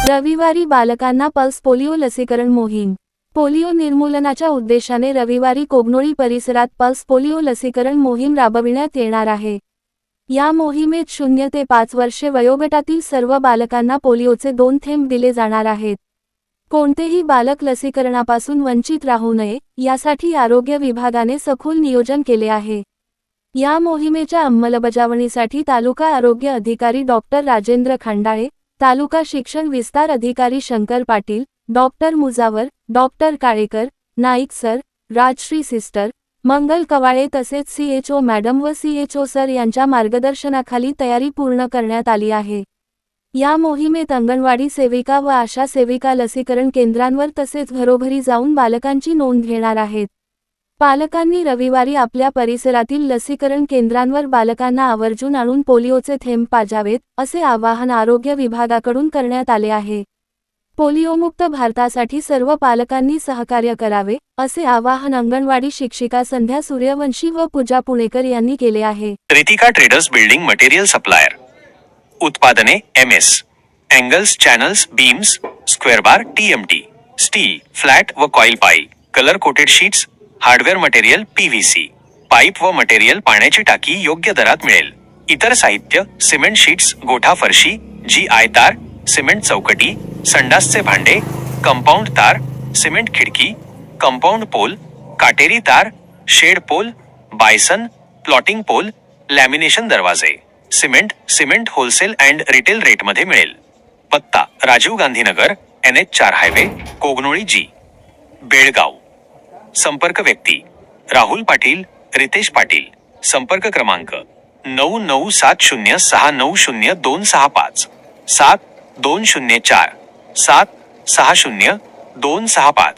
रविवारी बालकांना pulse polio लसीकरण मोहीम. पोलिओ निर्मूलनाच्या उद्देशाने रविवारी कोगनोळी परिसरात पल्स पोलिओ लसीकरण मोहीम राबविण्यात येणार आहे. या मोहिमेत 0 ते 5 वर्षे वयोगटातील सर्व बालकांना पोलिओचे 2 थेंब दिले जाणार आहेत. कोणतेही बालक लसीकरणापासून वंचित राहू नये, यासाठी आरोग्य विभागाने सखोल नियोजन केले आहे. या मोहिमेच्या अंमलबजावणीसाठी तालुका आरोग्य अधिकारी डॉक्टर राजेंद्र खंडाळे, तालुका शिक्षण विस्तार अधिकारी Shankar Patil, doctor Mujawar, doctor Kalekar, Naik sir, Rajshree sister, Mangal Kawale तसेच सीएचओ मॅडम व सीएचओ सर यांच्या मार्गदर्शनाखाली तयारी पूर्ण करण्यात आली आहे. या मोहिमेत अंगणवाडी सेविका व आशा सेविका लसीकरण केंद्रांवर तसेच घरोघरी जाऊन बालकांची नोंद घेणार आहेत. पालकांनी रविवारी आपल्या परिसरातील लसीकरण केंद्रांवर बालकांना आवर्जून आणून पोलिओचे थेंब पाजावेत, असे आवाहन आरोग्य विभागाकडून करण्यात आले आहे. पोलिओमुक्त भारतासाठी सर्व पालकांनी सहकार्य करावे, असे आवाहन अंगणवाडी शिक्षिका संध्या सूर्यवंशी व पूजा पुणेकर यांनी केले आहे. Ritika traders building material supplier. उत्पादने MS, angles, channels, beams, square bar, TMT, steel, flat व coil pipe, colour coated sheets, hardware material PVC, pipe व मटेरियल, पाण्याची टाकी योग्य दरात मिळेल. इतर साहित्य सिमेंट शीट्स, गोठा फरशी, GI तार, सिमेंट चौकटी, संडासचे भांडे, कंपाऊंड तार, सिमेंट खिडकी, कंपाऊंड पोल, काटेरी तार, shed pole, bison, plotting pole, lamination दरवाजे, सिमेंट होलसेल अँड रिटेल रेटमध्ये मिळेल. पत्ता Rajiv Gandhi Nagar, NH4 highway, Kognoli G, Belgaum. संपर्क व्यक्ती राहुल पाटील, रितेश पाटील. संपर्क क्रमांक 9970690265 7204 760265.